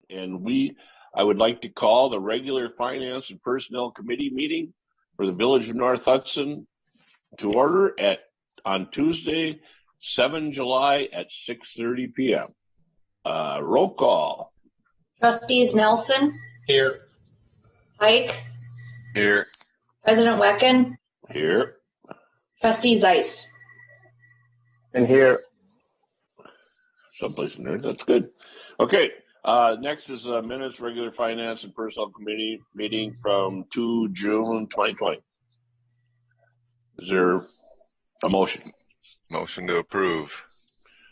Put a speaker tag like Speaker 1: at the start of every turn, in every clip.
Speaker 1: And I would like to call the regular Finance and Personnel Committee meeting for the Village of North Hudson to order on Tuesday, 7 July at 6:30 p.m. Roll call.
Speaker 2: Trustees Nelson?
Speaker 3: Here.
Speaker 2: Pike?
Speaker 4: Here.
Speaker 2: President Wecken?
Speaker 1: Here.
Speaker 2: Trustee Zeiss?
Speaker 5: And here.
Speaker 1: Someplace in there. That's good. Okay. Next is minutes, regular Finance and Personnel Committee meeting from 2 June 2020. Is there a motion?
Speaker 4: Motion to approve.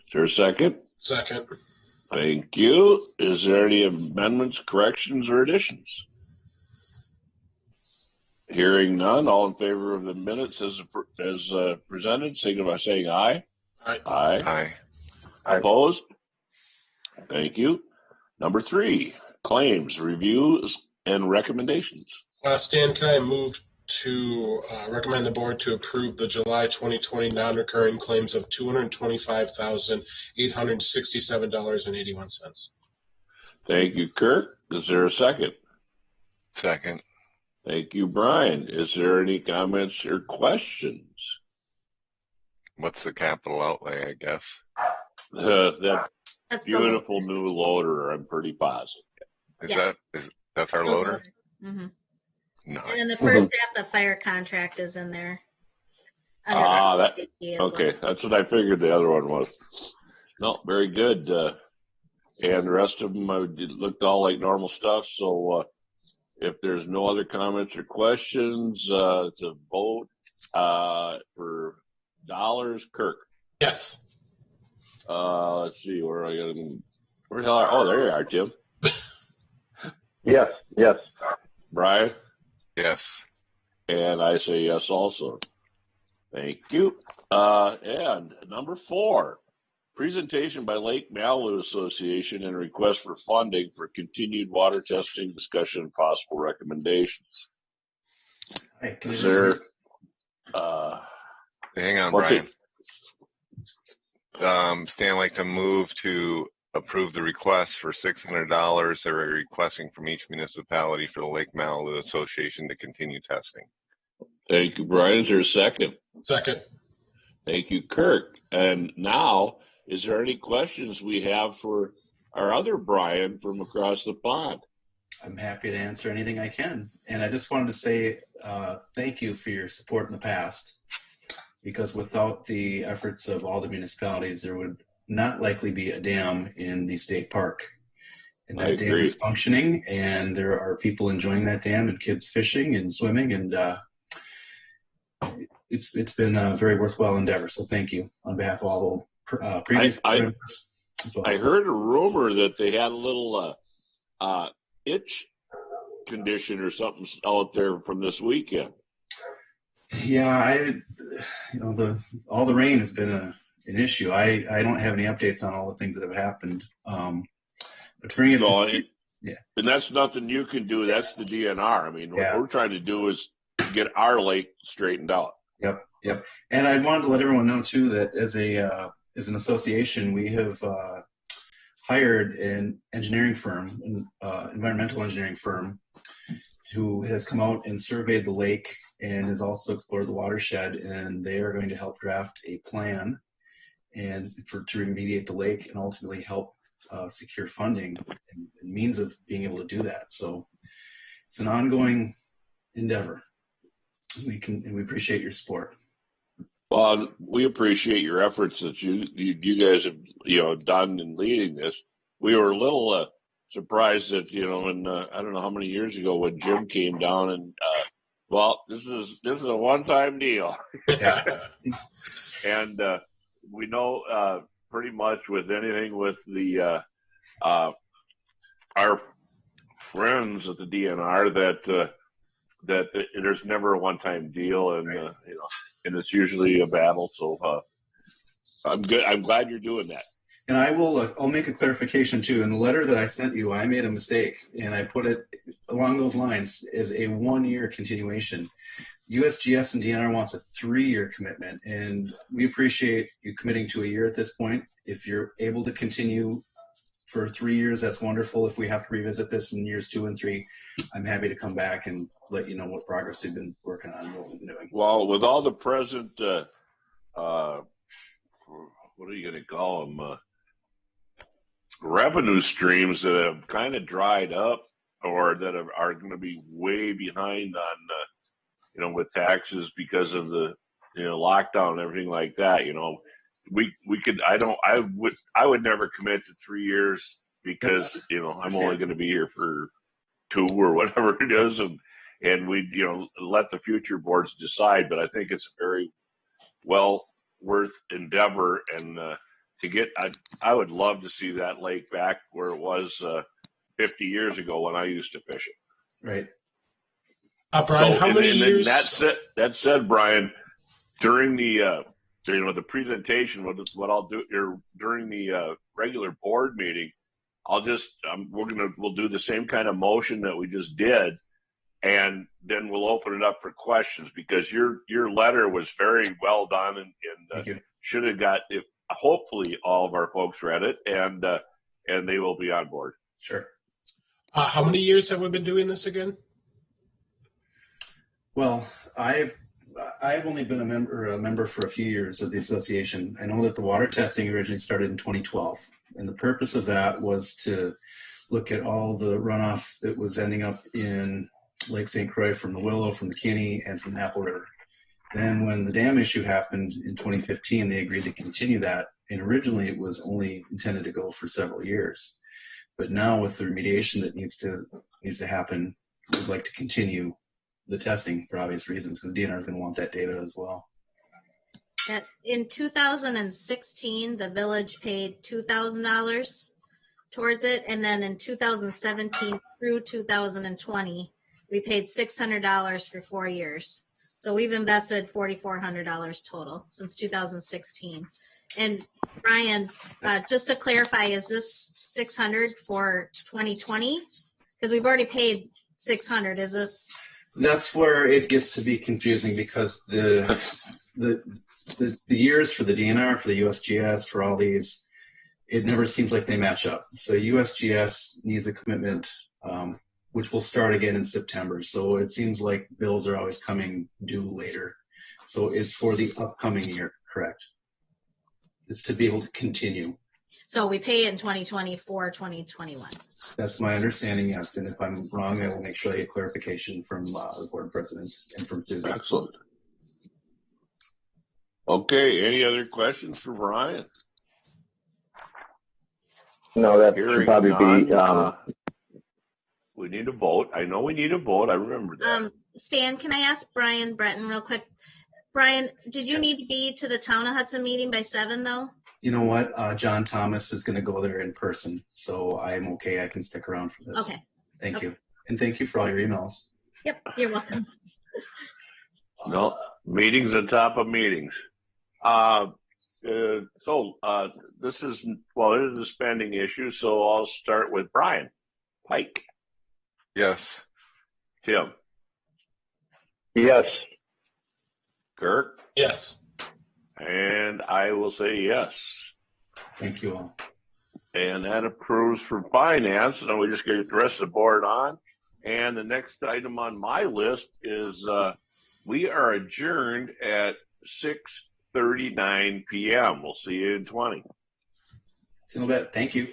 Speaker 1: Is there a second?
Speaker 3: Second.
Speaker 1: Thank you. Is there any amendments, corrections, or additions? Hearing none, all in favor of the minutes as presented, signify by saying aye.
Speaker 3: Aye.
Speaker 1: Aye.
Speaker 5: Aye.
Speaker 1: Opposed? Thank you. Number 3, claims, reviews, and recommendations.
Speaker 3: Stan, can I move to recommend the board to approve the July 2020 non-recurring claims of $225,867.81.
Speaker 1: Thank you, Kirk. Is there a second?
Speaker 4: Second.
Speaker 1: Thank you, Brian. Is there any comments or questions?
Speaker 4: What's the capital outlay, I guess?
Speaker 1: That's beautiful new loader, I'm pretty positive.
Speaker 4: That's our loader?
Speaker 6: Mm-hmm.
Speaker 4: Nice.
Speaker 6: And in the first half, the fire contract is in there.
Speaker 1: Okay, that's what I figured the other one was. No, very good. And the rest of them looked all like normal stuff. So if there's no other comments or questions, it's a vote for dollars. Kirk?
Speaker 3: Yes.
Speaker 1: Let's see, where the hell are, oh, there you are, Tim.
Speaker 5: Yes.
Speaker 1: Brian?
Speaker 4: Yes.
Speaker 1: And I say yes also. Thank you. And number 4, presentation by Lake Malibu Association and request for funding for continued water testing, discussion, and possible recommendations.
Speaker 7: Hey,
Speaker 1: is there,
Speaker 4: hang on, Brian. Stan, like to move to approve the request for $600 they're requesting from each municipality for the Lake Malibu Association to continue testing.
Speaker 1: Thank you, Brian. Is there a second?
Speaker 3: Second.
Speaker 1: Thank you, Kirk. And now, is there any questions we have for our other Brian from across the pond?
Speaker 7: I'm happy to answer anything I can. And I just wanted to say thank you for your support in the past, because without the efforts of all the municipalities, there would not likely be a dam in the state park. And that dam is functioning, and there are people enjoying that dam and kids fishing and swimming, and it's been a very worthwhile endeavor. So thank you on behalf of all previous members as well.
Speaker 1: I heard a rumor that they had a little itch condition or something out there from this weekend.
Speaker 7: Yeah, all the rain has been an issue. I don't have any updates on all the things that have happened. But to bring it
Speaker 1: and that's nothing you can do. That's the DNR. I mean, what we're trying to do is get our lake straightened out.
Speaker 7: Yep. And I wanted to let everyone know too that as an association, we have hired an engineering firm, environmental engineering firm, who has come out and surveyed the lake and has also explored the watershed, and they are going to help draft a plan and to remediate the lake and ultimately help secure funding and means of being able to do that. So it's an ongoing endeavor. We appreciate your support.
Speaker 1: Well, we appreciate your efforts that you guys have done in leading this. We were a little surprised that I don't know how many years ago when Jim came down and this is a one-time deal. And we know pretty much with anything with the our friends at the DNR that there's never a one-time deal, and and it's usually a battle. So I'm good. I'm glad you're doing that.
Speaker 7: And I'll make a clarification too. In the letter that I sent you, I made a mistake, and I put it along those lines as a 1-year continuation. USGS and DNR wants a 3-year commitment, and we appreciate you committing to a year at this point. If you're able to continue for 3 years, that's wonderful. If we have to revisit this in years 2 and 3, I'm happy to come back and let you know what progress we've been working on and what we've been doing.
Speaker 1: Well, with all the present, what are you going to call them? Revenue streams that have kind of dried up or that are going to be way behind on, with taxes because of the, lockdown and everything like that. We could, I would never commit to 3 years because, I'm only going to be here for 2 or whatever it is. And we, let the future boards decide. But I think it's a very well worth endeavor. And to get, I would love to see that lake back where it was 50 years ago when I used to fish it.
Speaker 7: Right.
Speaker 3: Brian, how many years?
Speaker 1: That said, Brian, during the the presentation, what I'll do during the regular board meeting, we'll do the same kind of motion that we just did, and then we'll open it up for questions because your letter was very well done and should have got if hopefully all of our folks read it and they will be on board.
Speaker 7: Sure.
Speaker 3: How many years have we been doing this again?
Speaker 7: Well, I've only been a member for a few years of the association. I know that the water testing originally started in 2012, and the purpose of that was to look at all the runoff that was ending up in Lake St. Croix from the Willow, from the Kinney, and from the Apple River. Then when the dam issue happened in 2015, they agreed to continue that, and originally it was only intended to go for several years. But now with the remediation that needs to happen, we'd like to continue the testing for obvious reasons because DNR is going to want that data as well.
Speaker 6: In 2016, the village paid $2,000 towards it, and then in 2017 through 2020, we paid $600 for 4 years. So we've invested $4,400 total since 2016. And Brian, just to clarify, is this $600 for 2020? Because we've already paid $600. Is this?
Speaker 7: That's where it gets to be confusing because the years for the DNR, for the USGS, for all these, it never seems like they match up. So USGS needs a commitment, which will start again in September. So it seems like bills are always coming due later. So it's for the upcoming year, correct? It's to be able to continue.
Speaker 6: So we pay it in 2020 for 2021.
Speaker 7: That's my understanding, yes. And if I'm wrong, I will make sure I get clarification from the board president and from Susan.
Speaker 1: Excellent. Okay, any other questions for Brian?
Speaker 5: No, that
Speaker 1: Hearing
Speaker 5: should probably
Speaker 1: none,
Speaker 5: be.
Speaker 1: We need a vote. I know we need a vote. I remember that.
Speaker 6: Stan, can I ask Brian Breton real quick? Brian, did you need to be to the Town of Hudson meeting by 7 though?
Speaker 7: You know what? John Thomas is going to go there in person, so I'm okay. I can stick around for this.
Speaker 6: Okay.
Speaker 7: Thank you. And thank you for all your emails.
Speaker 6: Yep, you're welcome.
Speaker 1: No, meetings on top of meetings. This is, it is a spending issue, so I'll start with Brian. Pike.
Speaker 4: Yes.
Speaker 1: Tim.
Speaker 5: Yes.
Speaker 1: Kirk.
Speaker 3: Yes.
Speaker 1: And I will say yes.
Speaker 7: Thank you all.
Speaker 1: And that approves for finance. And we just get the rest of the board on. And the next item on my list is we are adjourned at 6:39 p.m. We'll see you in 20.
Speaker 7: See you in a bit. Thank you.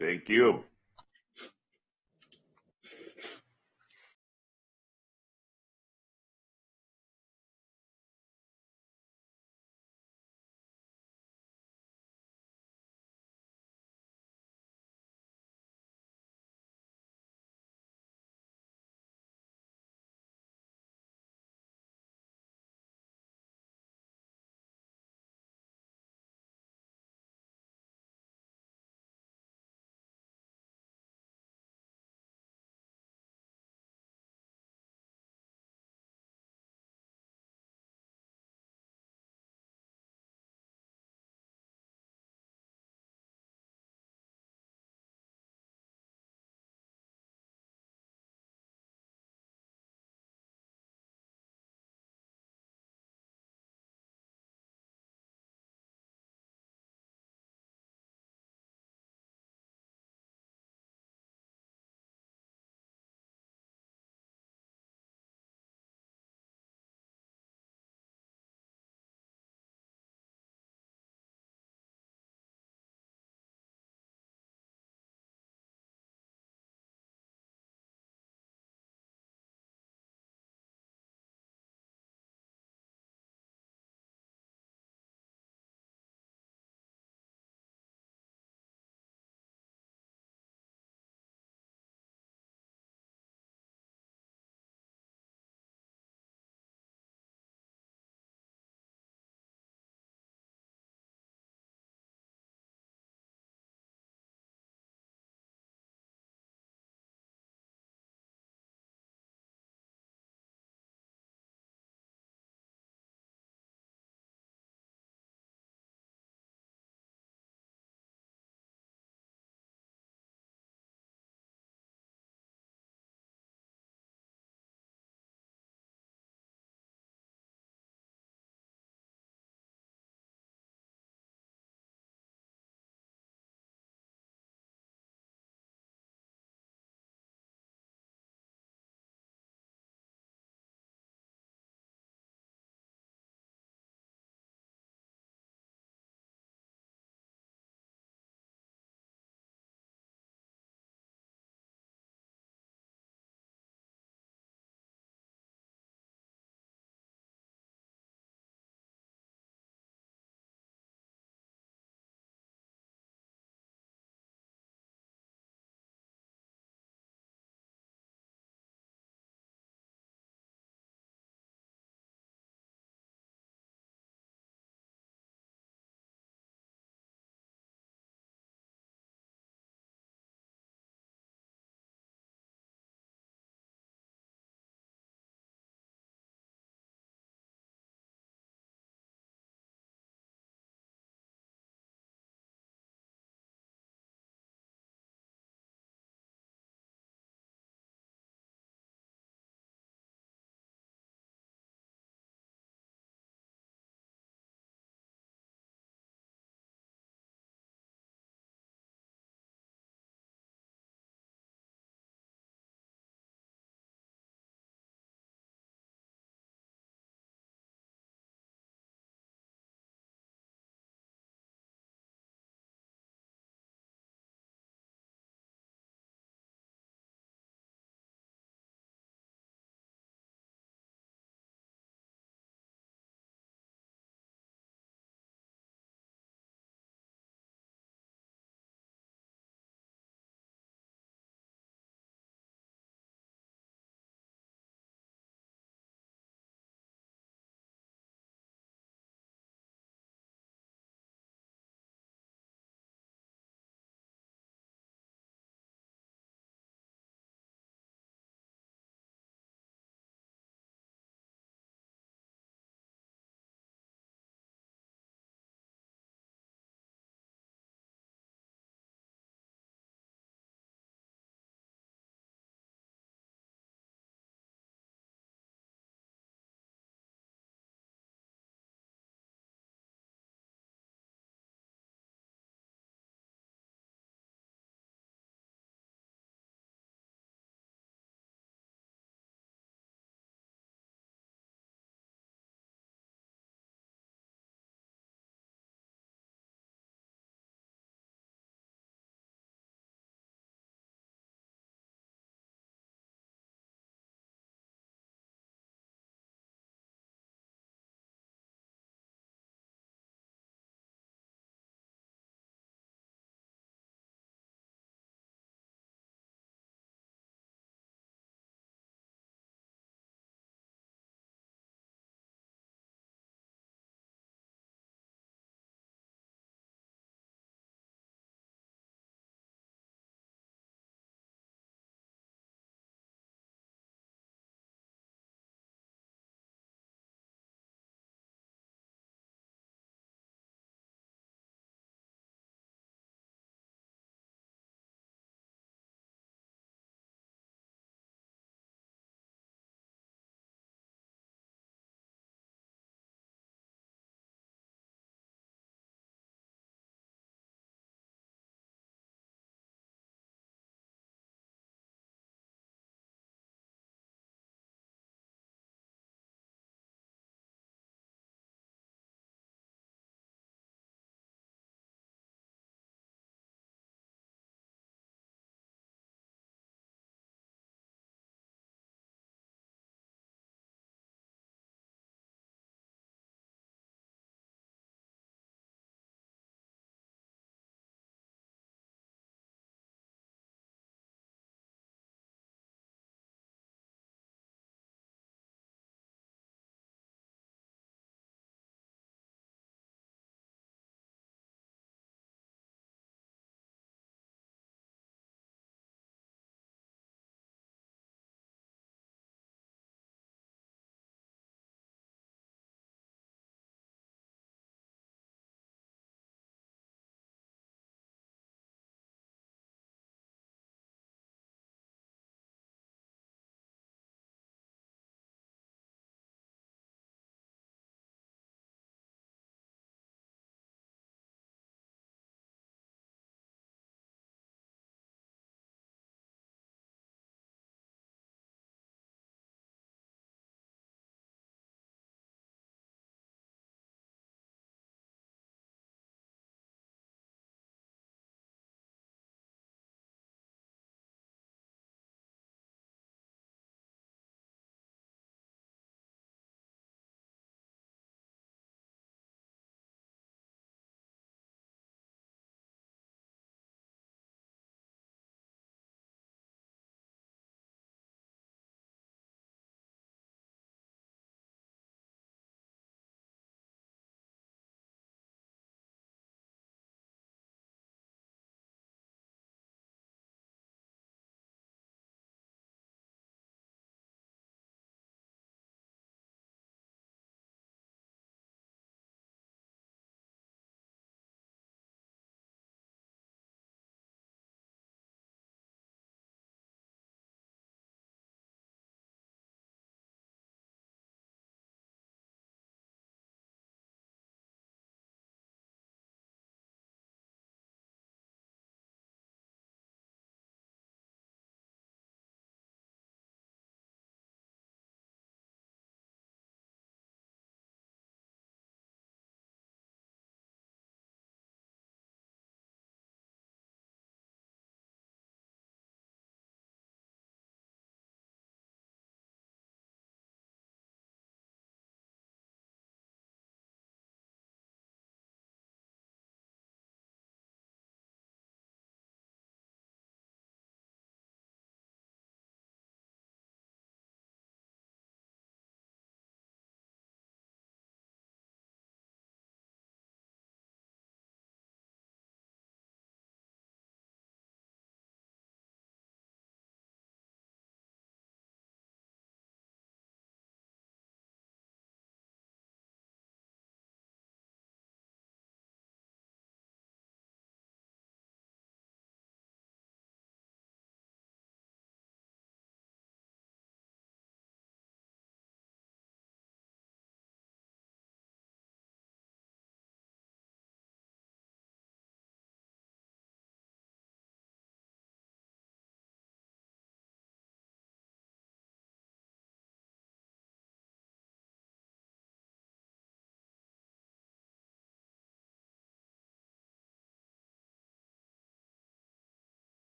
Speaker 1: Thank you.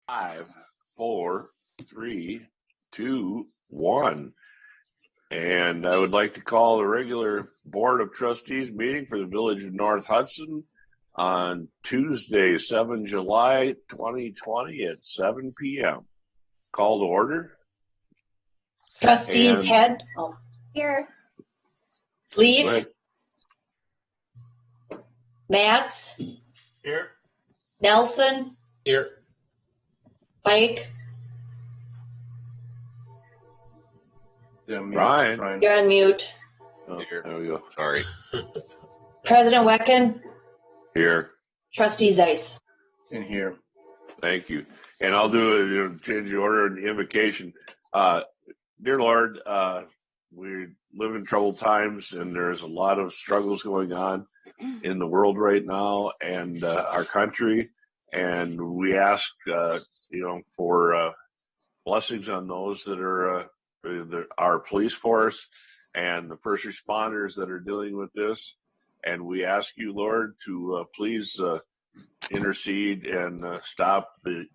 Speaker 1: 5, 4, 3, 2, 1. And I would like to call the regular Board of Trustees meeting for the Village of North Hudson on Tuesday, 7 July 2020 at 7 p.m. Call to order.
Speaker 2: Trustees
Speaker 1: And-
Speaker 2: Head. Oh, here. Leaf.
Speaker 1: Go ahead.
Speaker 2: Matz.
Speaker 3: Here.
Speaker 2: Nelson.
Speaker 3: Here.
Speaker 2: Pike.
Speaker 1: Brian.
Speaker 2: You're on mute.
Speaker 1: Oh,
Speaker 4: Here.
Speaker 1: there we go.
Speaker 4: Sorry.
Speaker 2: President Wecken.
Speaker 1: Here.
Speaker 2: Trustee Zeiss.
Speaker 5: In here.
Speaker 1: Thank you. And I'll do a change the order and the invocation. Dear Lord, we live in troubled times, and there's a lot of struggles going on in the world right now and our country. And we ask, for blessings on those that are our police force and the first responders that are dealing with this. And we ask you, Lord, to please intercede and stop the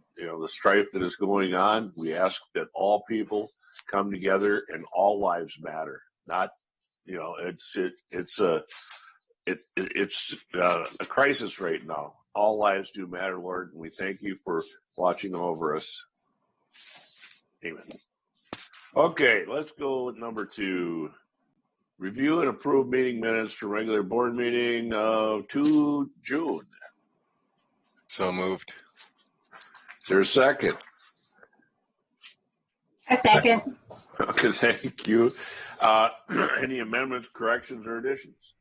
Speaker 1: strife that is going on. We ask that all people come together and all lives matter. Not, it's a crisis right now. All lives do matter, Lord, and we thank you for watching over us. Amen. Okay, let's go with number 2. Review and approve meeting minutes for regular board meeting of 2 June.
Speaker 4: So moved.
Speaker 1: Is there a second?
Speaker 2: A second.
Speaker 1: Okay, thank you. Any amendments, corrections, or additions?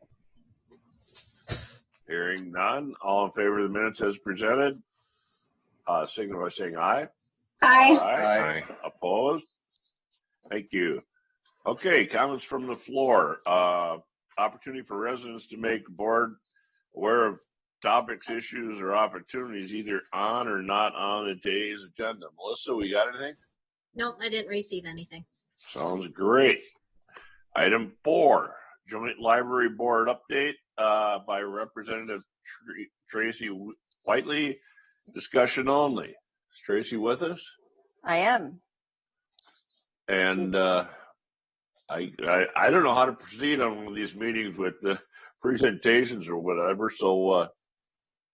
Speaker 1: Hearing none. All in favor of the minutes as presented, signal by saying aye.
Speaker 2: Aye.
Speaker 1: Aye. Opposed? Thank you. Okay, comments from the floor. Opportunity for residents to make the board aware of topics, issues, or opportunities either on or not on today's agenda. Melissa, we got anything?
Speaker 6: Nope, I didn't receive anything.
Speaker 1: Sounds great. Item 4, Joint Library Board update by Representative Tracy Whiteley. Discussion only. Is Tracy with us?
Speaker 8: I am.
Speaker 1: And I don't know how to proceed on one of these meetings with the presentations or whatever. So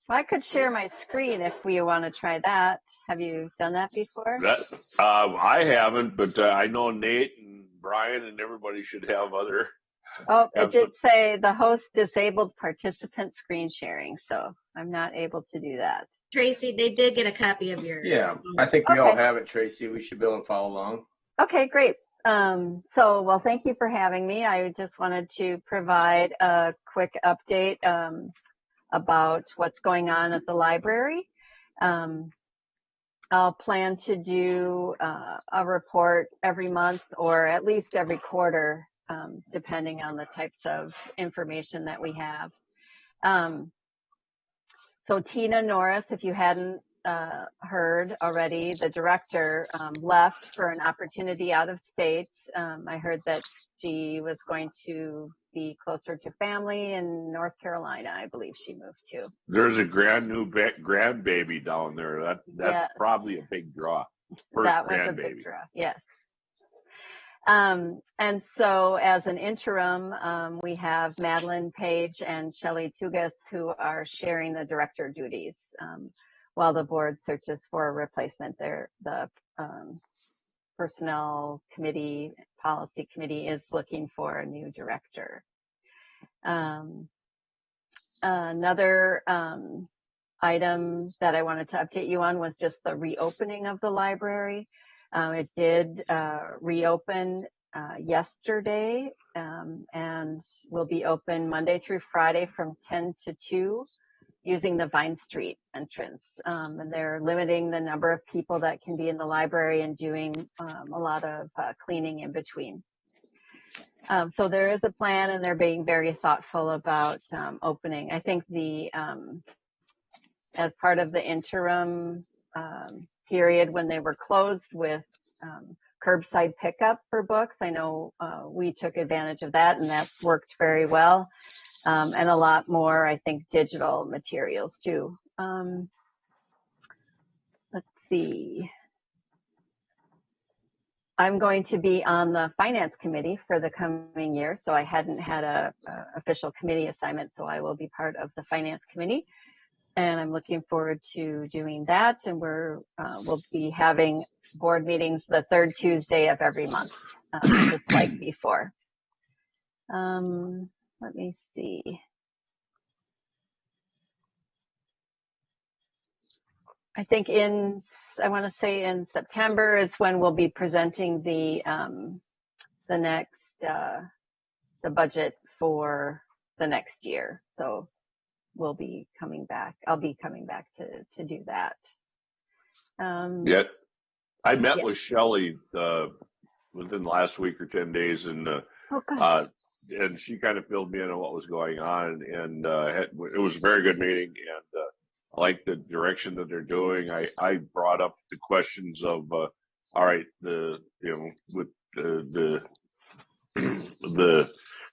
Speaker 8: I could share my screen if we want to try that. Have you done that before?
Speaker 1: that I haven't, but I know Nate and Brian and everybody should have other.
Speaker 8: Oh, it did say the host disabled participant screen sharing, so I'm not able to do that.
Speaker 6: Tracy, they did get a copy of your.
Speaker 9: Yeah, I think we all
Speaker 8: Okay.
Speaker 9: have it, Tracy. We should be able to follow along.
Speaker 8: Okay, great. Well, thank you for having me. I just wanted to provide a quick update about what's going on at the library. I'll plan to do a report every month or at least every quarter, depending on the types of information that we have. So Tina Norris, if you hadn't heard already, the director left for an opportunity out of state. I heard that she was going to be closer to family in North Carolina, I believe she moved to.
Speaker 1: There's a grandbaby down there. That's
Speaker 8: Yes.
Speaker 1: probably a big draw. First
Speaker 8: That was a
Speaker 1: grandbaby.
Speaker 8: big draw, yes. And so as an interim, we have Madeline Page and Shelley Tugas who are sharing the director duties while the board searches for a replacement. The personnel committee, policy committee is looking for a new director. Another item that I wanted to update you on was just the reopening of the library. It did reopen yesterday and will be open Monday through Friday from 10 to 2 using the Vine Street entrance. And they're limiting the number of people that can be in the library and doing a lot of cleaning in between. So there is a plan and they're being very thoughtful about opening. I think as part of the interim period when they were closed with curbside pickup for books, I know we took advantage of that and that's worked very well. And a lot more, I think, digital materials too. Let's see. I'm going to be on the finance committee for the coming year, so I hadn't had a official committee assignment, so I will be part of the finance committee, and I'm looking forward to doing that. And we'll be having board meetings the third Tuesday of every month, just like before. Let me see. I think I want to say in September is when we'll be presenting the next the budget for the next year. So we'll be coming back. I'll be coming back to do that.
Speaker 1: Yeah, I met with Shelley within the last week or 10 days, and and she kind of filled me in on what was going on, and it was a very good meeting, and I like the direction that they're doing. I brought up the questions of all right, with the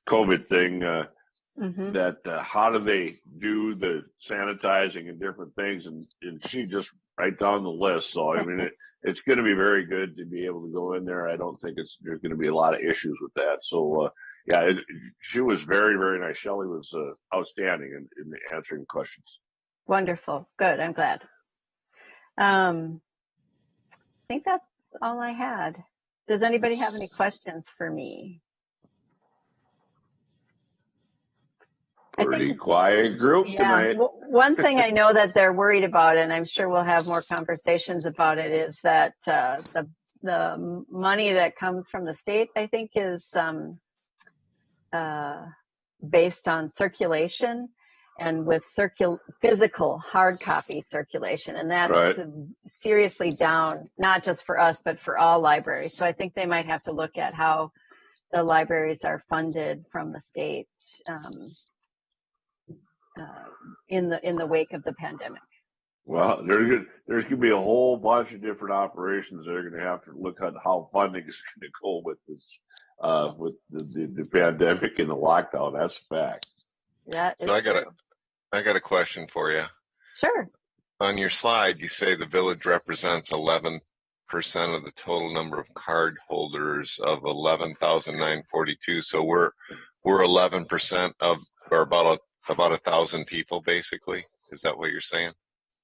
Speaker 1: COVID thing, that how do they do the sanitizing and different things, and she just right down the list. So I mean, it's going to be very good to be able to go in there. I don't think there's going to be a lot of issues with that. So yeah, she was very, very nice. Shelley was outstanding in answering questions.
Speaker 8: Wonderful. Good. I'm glad. I think that's all I had. Does anybody have any questions for me?
Speaker 1: Pretty quiet group tonight.
Speaker 8: One thing I know that they're worried about, and I'm sure we'll have more conversations about it, is that the money that comes from the state, I think, is based on circulation and with physical hard copy circulation. And that's seriously down, not just for us, but for all libraries. So I think they might have to look at how the libraries are funded from the state in the wake of the pandemic.
Speaker 1: Well, there's going to be a whole bunch of different operations that are going to have to look at how funding is going to go with this, with the pandemic and the lockdown. That's a fact.
Speaker 8: That is
Speaker 4: so I got a question for you.
Speaker 8: Sure.
Speaker 4: On your slide, you say the village represents 11% of the total number of card holders of 11,942. So we're 11% of, or about 1,000 people, basically. Is that what you're saying?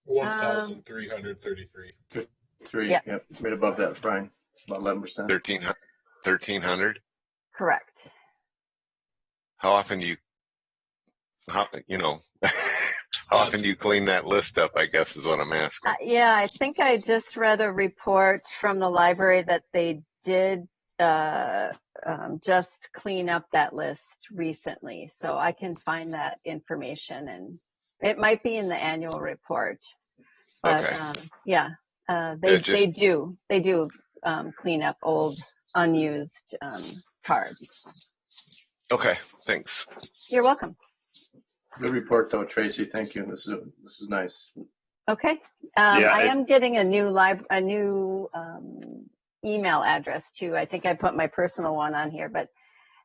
Speaker 3: 1,333.
Speaker 9: Three. Yep. Right above that, Brian. It's about 11%.
Speaker 4: 1,300.
Speaker 8: Correct.
Speaker 4: How often do you clean that list up, I guess is what I'm asking.
Speaker 8: Yeah, I think I just read a report from the library that they did just clean up that list recently. So I can find that information, and it might be in the annual report. But they do clean up old unused cards.
Speaker 4: Okay, thanks.
Speaker 8: You're welcome.
Speaker 9: Good report, though, Tracy. Thank you. This is nice.
Speaker 8: Okay. I am getting a new email address too. I think I put my personal one on here, but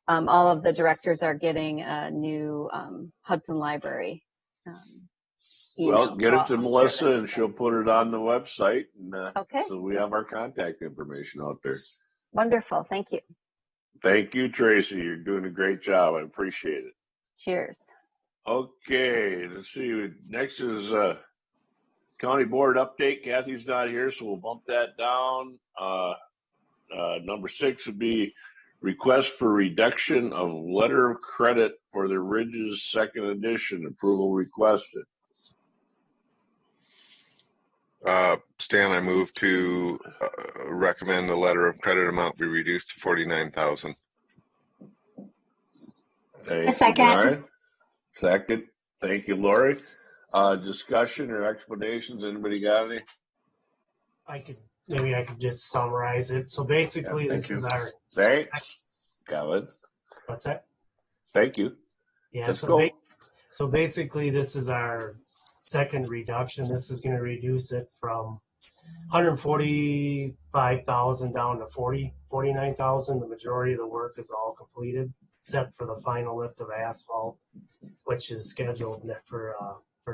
Speaker 8: all of the directors are getting a new Hudson Library email.
Speaker 1: Well, get it to Melissa and she'll put it on the website. And,
Speaker 8: okay.
Speaker 1: So we have our contact information out there.
Speaker 8: Wonderful. Thank you.
Speaker 1: Thank you, Tracy. You're doing a great job. I appreciate it.
Speaker 8: Cheers.
Speaker 1: Okay, let's see. Next is county board update. Kathy's not here, so we'll bump that down. Number 6 would be request for reduction of letter of credit for the Ridges second edition. Approval requested.
Speaker 4: Stan, I move to recommend the letter of credit amount be reduced to $49,000.
Speaker 2: Second.
Speaker 1: Second. Thank you, Lori. Discussion or explanations? Anybody got any?
Speaker 10: Maybe I could just summarize it. So basically, this is our.
Speaker 1: Thanks. Go ahead.
Speaker 10: What's that?
Speaker 1: Thank you.
Speaker 10: Yeah.
Speaker 1: Let's go.
Speaker 10: So basically, this is our second reduction. This is going to reduce it from 145,000 down to 49,000. The majority of the work is all completed, except for the final lift of asphalt, which is scheduled for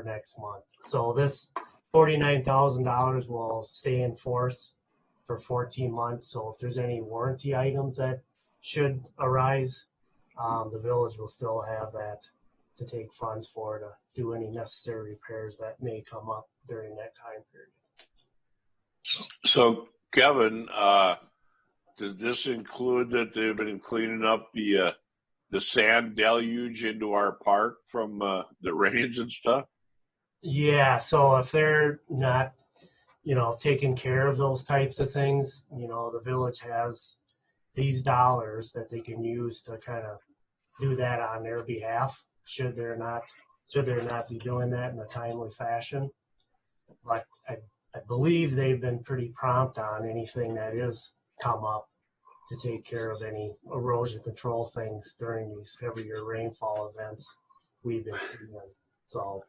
Speaker 10: next month. So this $49,000 will stay in force for 14 months. So if there's any warranty items that should arise, the village will still have that to take funds for to do any necessary repairs that may come up during that time period.
Speaker 1: So, Kevin, does this include that they've been cleaning up the sand deluge into our park from the rains and stuff?
Speaker 10: Yeah, so if they're not, taking care of those types of things, the village has these dollars that they can use to kind of do that on their behalf. Should there not be doing that in a timely fashion. But I believe they've been pretty prompt on anything that is come up to take care of any erosion control things during these every year rainfall events we've been seeing. So.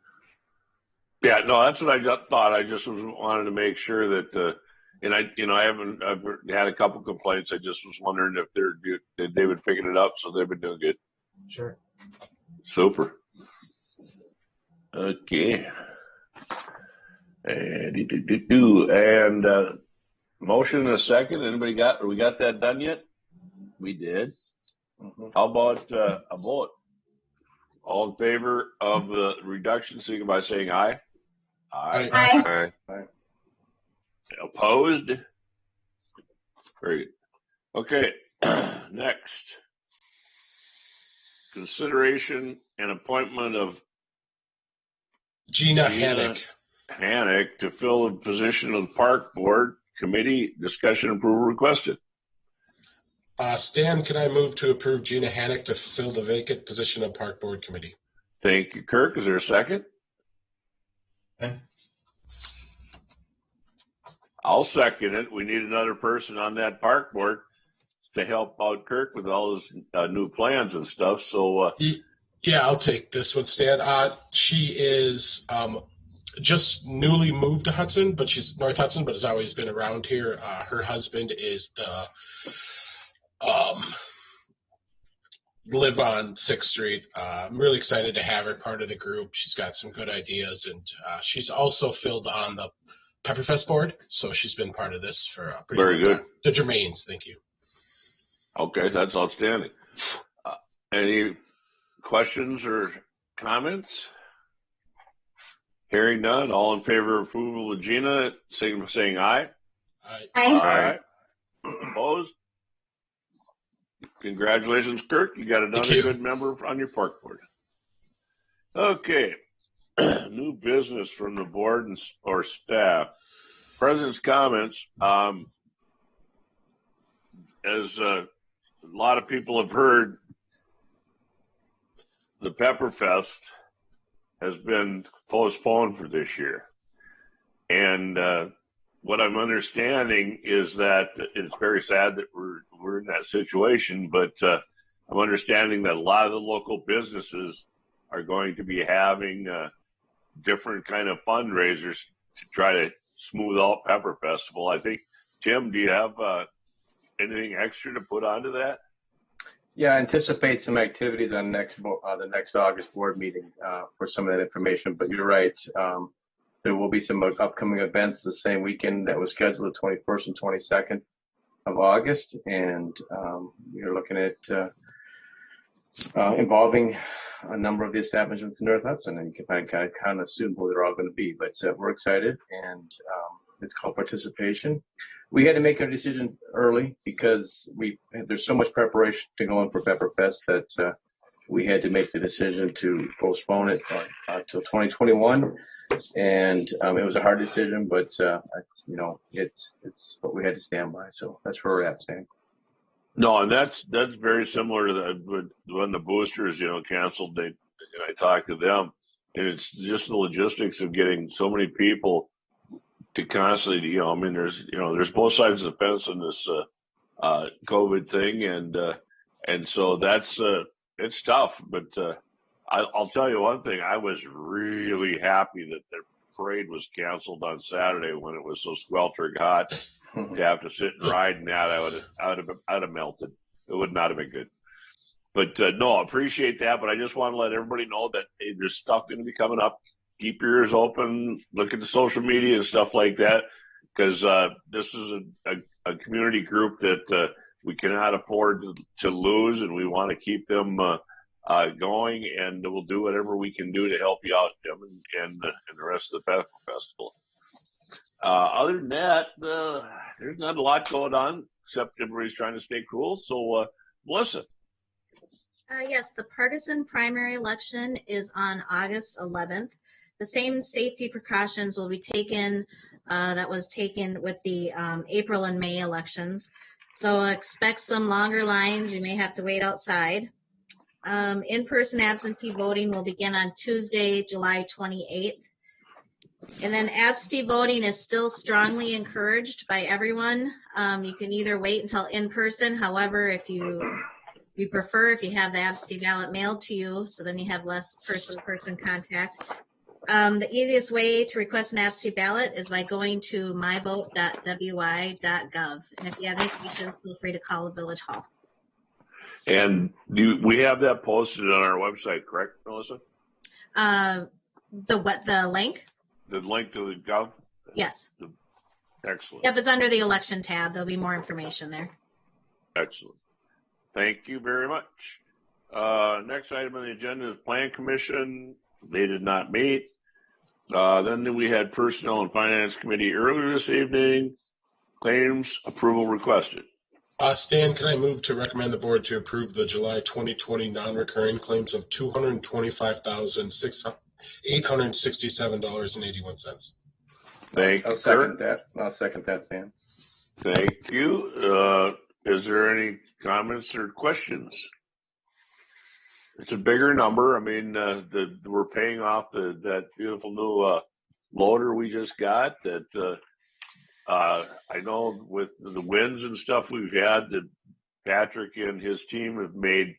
Speaker 1: Yeah, no, that's what I just thought. I just wanted to make sure that, I've had a couple complaints. I just was wondering if they've been picking it up, so they've been doing good.
Speaker 10: Sure.
Speaker 1: Super. Okay. And motion and a second. We got that done yet? We did. How about a vote? All in favor of the reduction, signify by saying aye. Aye.
Speaker 4: Aye.
Speaker 1: Opposed? Very good. Okay. Next. Consideration and appointment of
Speaker 3: Gina Hannick.
Speaker 1: Hannick to fill the position of the Park Board Committee. Discussion approval requested.
Speaker 3: Stan, can I move to approve Gina Hannick to fill the vacant position of Park Board Committee?
Speaker 1: Thank you, Kirk. Is there a second?
Speaker 7: Okay.
Speaker 1: I'll second it. We need another person on that park board to help out Kirk with all his new plans and stuff. So,
Speaker 3: yeah, I'll take this one, Stan. She is just newly moved to Hudson, but she's North Hudson, but has always been around here. Her husband is live on 6th Street. I'm really excited to have her part of the group. She's got some good ideas, and she's also filled on the Pepperfest board, so she's been part of this for a pretty
Speaker 1: very good.
Speaker 3: Time. The Germains, thank you.
Speaker 1: Okay, that's outstanding. Any questions or comments? Hearing none, all in favor of approval of Gina, saying aye.
Speaker 3: Aye.
Speaker 1: Aye. Opposed? Congratulations, Kirk. You got another good member on your park board. Okay. New business from the board or staff. President's comments. As a lot of people have heard, the Pepperfest has been postponed for this year. And what I'm understanding is that it's very sad that we're in that situation, but I'm understanding that a lot of the local businesses are going to be having different kind of fundraisers to try to smooth out Pepper Festival. I think, Tim, do you have anything extra to put onto that?
Speaker 9: Yeah, I anticipate some activities on the next August board meeting for some of that information. But you're right, there will be some upcoming events the same weekend that was scheduled, the 21st and 22nd of August, and we're looking at involving a number of the establishments in North Hudson, and you can kind of assume who they're all going to be. But we're excited, and it's called participation. We had to make our decision early because there's so much preparation to go in for Pepperfest that we had to make the decision to postpone it until 2021. And it was a hard decision, but it's what we had to stand by. So that's where we're at, Stan.
Speaker 1: No, and that's very similar to when the boosters, canceled. I talked to them, and it's just the logistics of getting so many people to constantly, there's both sides of the fence in this COVID thing, and so that's it's tough. But I'll tell you one thing: I was really happy that the parade was canceled on Saturday when it was so sweltering hot. To have to sit and ride in that, I'd have melted. It would not have been good. But no, I appreciate that. But I just want to let everybody know that there's stuff going to be coming up keep your ears open, look at the social media and stuff like that, because this is a community group that we cannot afford to lose, and we want to keep them going, and we'll do whatever we can do to help you out, Jim, and the rest of the festival. Other than that, there's not a lot going on, except everybody's trying to stay cool. So, Melissa.
Speaker 6: Yes, the partisan primary election is on August 11th. The same safety precautions will be taken that was taken with the April and May elections. So expect some longer lines. You may have to wait outside. In-person absentee voting will begin on Tuesday, July 28th. And then absentee voting is still strongly encouraged by everyone. You can either wait until in person. However, if you prefer, if you have the absentee ballot mailed to you, so then you have less person-to-person contact. The easiest way to request an absentee ballot is by going to myvote.wi.gov. And if you have any questions, feel free to call the Village Hall.
Speaker 1: And we have that posted on our website, correct, Melissa?
Speaker 6: The link?
Speaker 1: The link to the Gov?
Speaker 6: Yes.
Speaker 1: Excellent.
Speaker 6: Yep, it's under the election tab. There'll be more information there.
Speaker 1: Excellent. Thank you very much. Next item on the agenda is Plan Commission. They did not meet. Then we had Personnel and Finance Committee earlier this evening. Claims approval requested.
Speaker 3: Stan, can I move to recommend the board to approve the July 2020 non-recurring claims of $225,867.81?
Speaker 1: Thank you.
Speaker 9: I'll second that. I'll second that, Stan.
Speaker 1: Thank you. Is there any comments or questions? It's a bigger number. I mean, we're paying off that beautiful new loader we just got. That I know with the winds and stuff we've had, that Patrick and his team have made,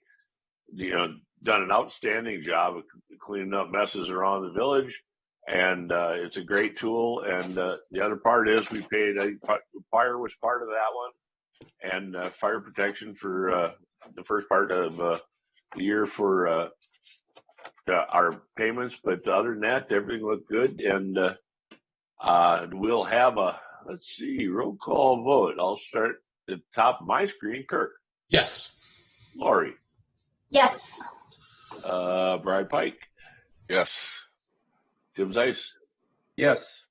Speaker 1: done an outstanding job of cleaning up messes around the village, and it's a great tool. And the other part is we paid. Fire was part of that one, and fire protection for the first part of the year for our payments. But other than that, everything looked good, and we'll have let's see, roll call vote. I'll start at the top of my screen. Kirk.
Speaker 3: Yes.
Speaker 1: Lori.
Speaker 2: Yes.
Speaker 1: Brad Pike.
Speaker 4: Yes.
Speaker 1: Jim Zeiss.
Speaker 9: Yes.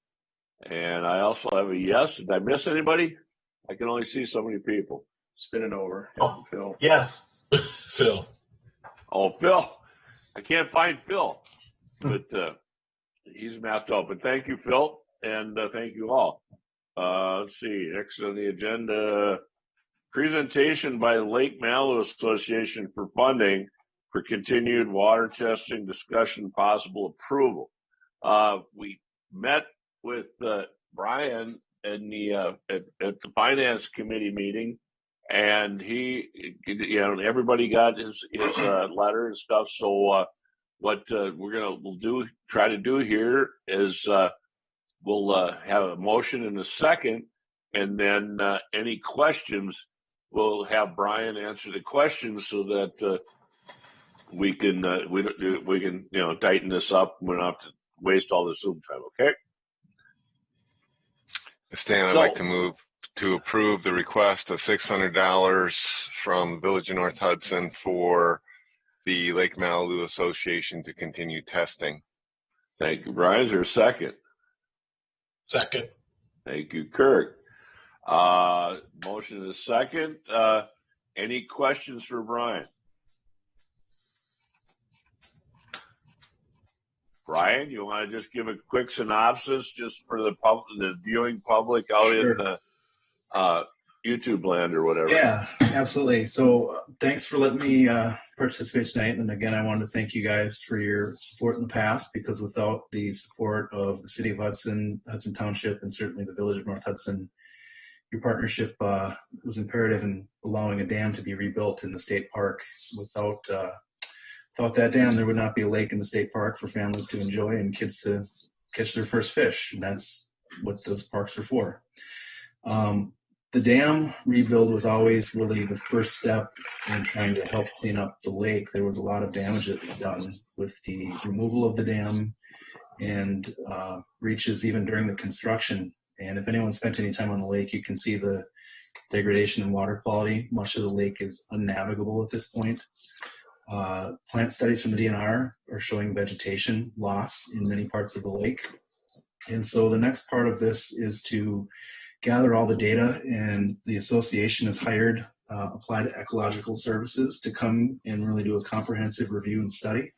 Speaker 1: And I also have a yes. Did I miss anybody? I can only see so many people.
Speaker 9: Spin it over.
Speaker 10: Oh,
Speaker 9: Phil.
Speaker 10: Yes.
Speaker 3: Phil.
Speaker 1: Oh, Phil. I can't find Phil, but he's mapped out. But thank you, Phil, and thank you all. Let's see. Next on the agenda, presentation by the Lake Mallow Association for funding for continued water testing discussion, possible approval. We met with Brian in the at the finance committee meeting, and he, everybody got his letter and stuff. So what we'll try to do here is we'll have a motion in a second, and then any questions, we'll have Brian answer the questions so that we can tighten this up. We don't have to waste all the Zoom time. Okay.
Speaker 4: Stan, I'd like to move to approve the request of $600 from Village of North Hudson for the Lake Malibu Association to continue testing.
Speaker 1: Thank you, Brian. Is there a second?
Speaker 3: Second.
Speaker 1: Thank you, Kirk. Motion is second. Any questions for Brian? Brian, you want to just give a quick synopsis just for the viewing public out
Speaker 7: Sure.
Speaker 1: in the YouTube land or whatever?
Speaker 7: Yeah, absolutely. So thanks for letting me participate tonight. And again, I wanted to thank you guys for your support in the past, because without the support of the City of Hudson, Hudson Township, and certainly the Village of North Hudson, your partnership was imperative in allowing a dam to be rebuilt in the state park. Without that dam, there would not be a lake in the state park for families to enjoy and kids to catch their first fish. And that's what those parks are for. The dam rebuild was always really the first step in trying to help clean up the lake. There was a lot of damage that was done with the removal of the dam and reaches even during the construction. And if anyone spent any time on the lake, you can see the degradation in water quality. Much of the lake is unnavigable at this point. Plant studies from the DNR are showing vegetation loss in many parts of the lake. And so the next part of this is to gather all the data, and the association has hired Applied Ecological Services to come and really do a comprehensive review and study.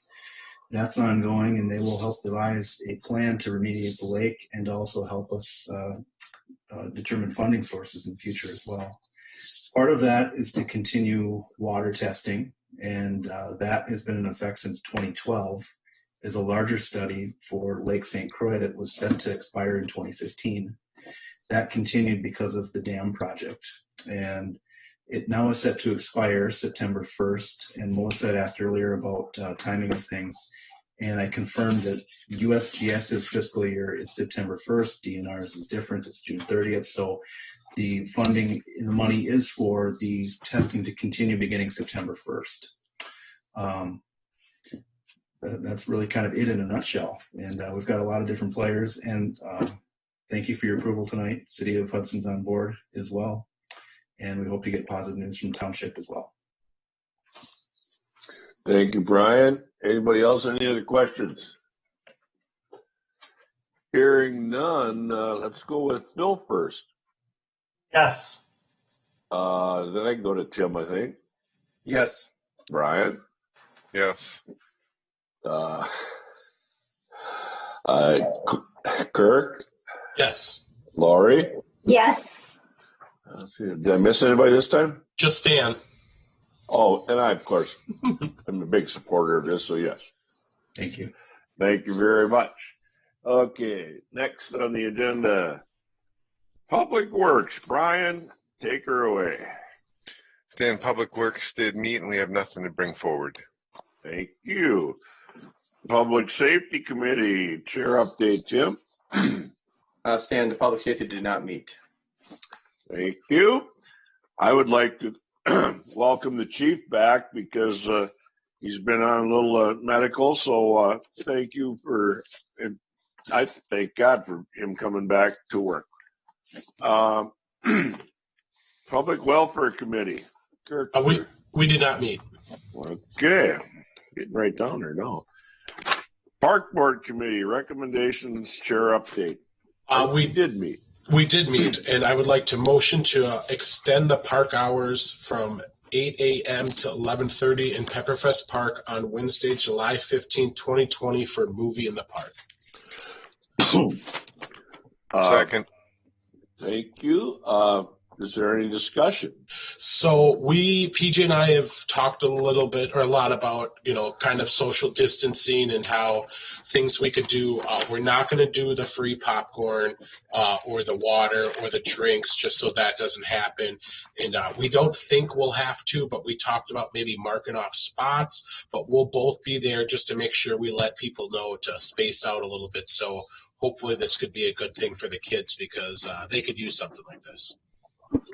Speaker 7: That's ongoing, and they will help devise a plan to remediate the lake and also help us determine funding sources in the future as well. Part of that is to continue water testing, and that has been in effect since 2012. Is a larger study for Lake St. Croix that was set to expire in 2015. That continued because of the dam project, and it now is set to expire September 1st. And Melissa had asked earlier about timing of things, and I confirmed that USGS's fiscal year is September 1st. DNR's is different; it's June 30th. So the funding, the money is for the testing to continue beginning September 1st. That's really kind of it in a nutshell. And we've got a lot of different players. And thank you for your approval tonight. City of Hudson's on board as well. And we hope to get positive news from Township as well.
Speaker 1: Thank you, Brian. Anybody else? Any other questions? Hearing none, let's go with Phil first.
Speaker 10: Yes.
Speaker 1: Then I can go to Tim, I think.
Speaker 9: Yes.
Speaker 1: Brian?
Speaker 4: Yes.
Speaker 1: Kirk?
Speaker 3: Yes.
Speaker 1: Lori?
Speaker 2: Yes.
Speaker 1: Let's see. Did I miss anybody this time?
Speaker 3: Just Dan.
Speaker 1: Oh, and I, of course, I'm a big supporter of this, so yes.
Speaker 7: Thank you.
Speaker 1: Thank you very much. Okay, next on the agenda, Public Works. Brian, take her away.
Speaker 4: Stan, Public Works did meet, and we have nothing to bring forward.
Speaker 1: Thank you. Public Safety Committee, chair update, Tim.
Speaker 9: Stan, the public safety did not meet.
Speaker 1: Thank you. I would like to welcome the chief back because he's been on a little medical. So thank you for, and I thank God for him coming back to work. Public Welfare Committee. Kirk.
Speaker 3: We did not meet.
Speaker 1: Okay. Getting right down there now. Park Board Committee, recommendations, chair update.
Speaker 3: We
Speaker 1: did meet.
Speaker 3: We did meet, and I would like to motion to extend the park hours from 8 a.m. to 11:30 in Pepperfest Park on Wednesday, July 15, 2020 for Movie in the Park.
Speaker 4: Second.
Speaker 1: Thank you. Is there any discussion?
Speaker 3: So PJ and I have talked a lot about, kind of social distancing and how things we could do. We're not going to do the free popcorn or the water or the drinks just so that doesn't happen. And we don't think we'll have to, but we talked about maybe marking off spots, but we'll both be there just to make sure we let people know to space out a little bit. So hopefully this could be a good thing for the kids because they could use something like this.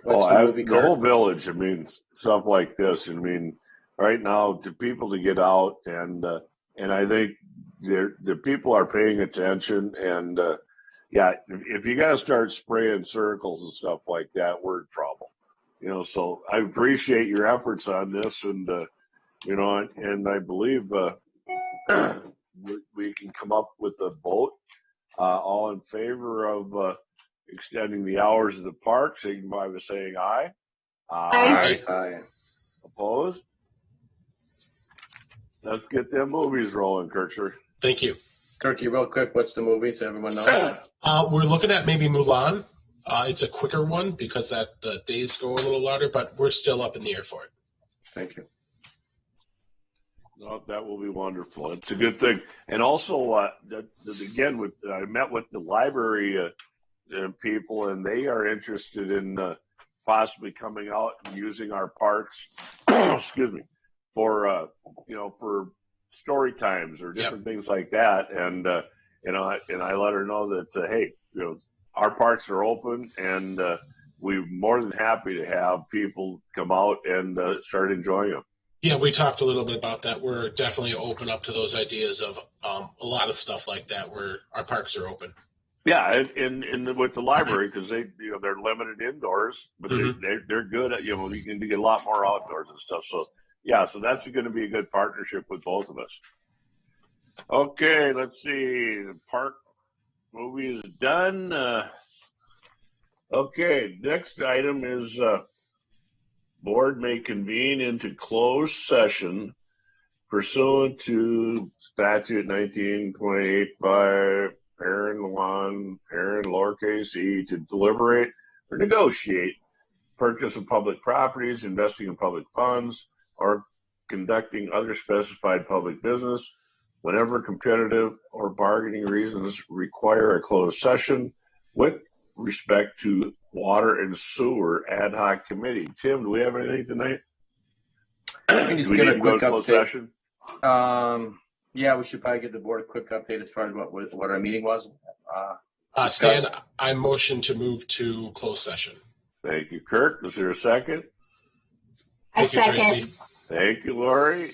Speaker 1: The whole village, stuff like this. Right now, to people to get out, and I think the people are paying attention. And if you got to start spraying circles and stuff like that, we're in trouble. So I appreciate your efforts on this, and and I believe we can come up with a vote. All in favor of extending the hours of the park, signify by saying aye.
Speaker 2: Aye.
Speaker 9: Aye.
Speaker 1: Opposed? Let's get them movies rolling, Kirksher.
Speaker 3: Thank you.
Speaker 9: Kirky, real quick, what's the movie so everyone knows?
Speaker 3: We're looking at maybe Mulan. It's a quicker one because the days go a little longer, but we're still up in the air for it.
Speaker 9: Thank you.
Speaker 1: No, that will be wonderful. It's a good thing. And also, again, I met with the library people, and they are interested in possibly coming out and using our parks, excuse me, for for story times or different things like that. And and I let her know that hey, our parks are open, and we're more than happy to have people come out and start enjoying them.
Speaker 3: Yeah, we talked a little bit about that. We're definitely open up to those ideas of a lot of stuff like that where our parks are open.
Speaker 1: Yeah, and with the library, because they're limited indoors, but they're good at, you can get a lot more outdoors and stuff. So yeah, so that's going to be a good partnership with both of us. Okay, let's see. The park movie is done. Okay, next item is board may convene into closed session pursuant to statute 19.85, parent 1, parent lowercase e, to deliberate or negotiate purchase of public properties, investing in public funds, or conducting other specified public business whenever competitive or bargaining reasons require a closed session with respect to water and sewer ad hoc committee. Tim, do we have anything tonight?
Speaker 9: I can just
Speaker 1: Do we
Speaker 9: give
Speaker 1: need
Speaker 9: a
Speaker 1: to go
Speaker 9: quick
Speaker 1: to closed
Speaker 9: update.
Speaker 1: session?
Speaker 9: Yeah, we should probably give the board a quick update as far as what our meeting was.
Speaker 3: Stan,
Speaker 9: discussed.
Speaker 3: I motion to move to closed session.
Speaker 1: Thank you, Kurt. Is there a second?
Speaker 2: I
Speaker 3: Thank you,
Speaker 2: second.
Speaker 3: Tracy.
Speaker 1: Thank you, Lori.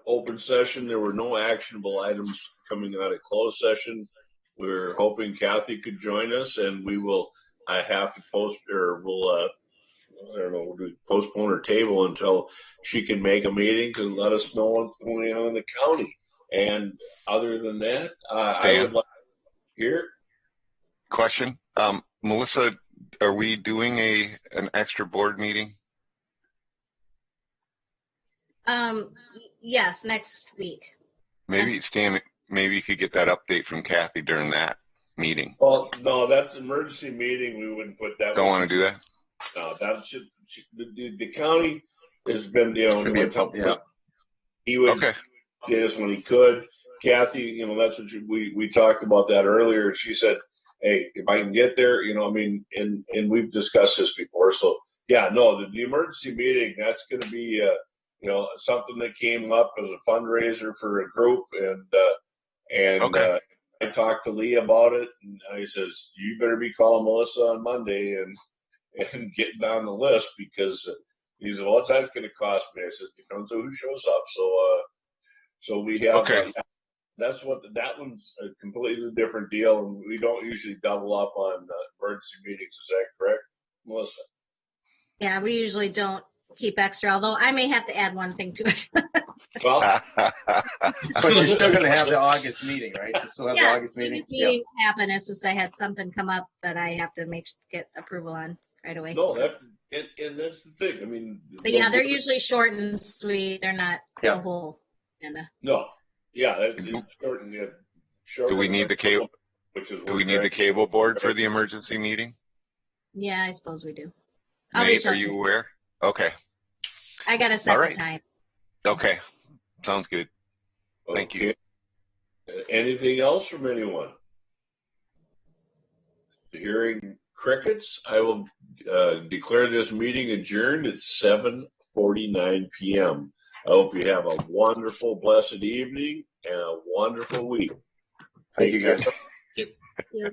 Speaker 1: open session. There were no actionable items coming out of closed session. We're hoping Kathy could join us, and we will. I have to I don't know, we'll postpone her table until she can make a meeting to let us know what's going on in the county. And other than that, I would like to hear.
Speaker 4: Question, Melissa, are we doing an extra board meeting?
Speaker 6: Yes, next week.
Speaker 4: Maybe Stan, maybe you could get that update from Kathy during that meeting.
Speaker 1: Well, no, that's an emergency meeting. We wouldn't put that.
Speaker 4: Don't want to do that.
Speaker 1: No, that should the county has been,
Speaker 9: Should be a public, yeah.
Speaker 1: He would get us when he could. Kathy, that's what we talked about that earlier. She said, "Hey, if I can get there, I mean," and we've discussed this before. So yeah, no, the emergency meeting, that's going to be something that came up as a fundraiser for a group, and I talked to Lee about it, and I says, "You better be calling Melissa on Monday and getting on the list, because he said, well, that's going to cost me." I said, depends on who shows up. So we have, that one's a completely different deal, and we don't usually double up on emergency meetings. Is that correct, Melissa?
Speaker 6: Yeah, we usually don't keep extra, although I may have to add one thing to it.
Speaker 1: Well,
Speaker 9: but you're still going to have the August meeting, right? You still have the August meeting?
Speaker 6: Meeting happen. It's just I had something come up that I have to get approval on right away.
Speaker 1: No, and that's the thing. I mean,
Speaker 6: but yeah, they're usually short and sweet. They're not the whole agenda.
Speaker 1: No, yeah, it's short and short.
Speaker 4: Do we need the cable? Do we need the cable board for the emergency meeting?
Speaker 6: Yeah, I suppose we do.
Speaker 4: Nate, are you aware? Okay.
Speaker 6: I got to set the time.
Speaker 4: Okay, sounds good. Thank you.
Speaker 1: Anything else from anyone? Hearing crickets, I will declare this meeting adjourned at 7:49 p.m. I hope you have a wonderful, blessed evening and a wonderful week.
Speaker 9: Thank you, guys.
Speaker 6: Thank you.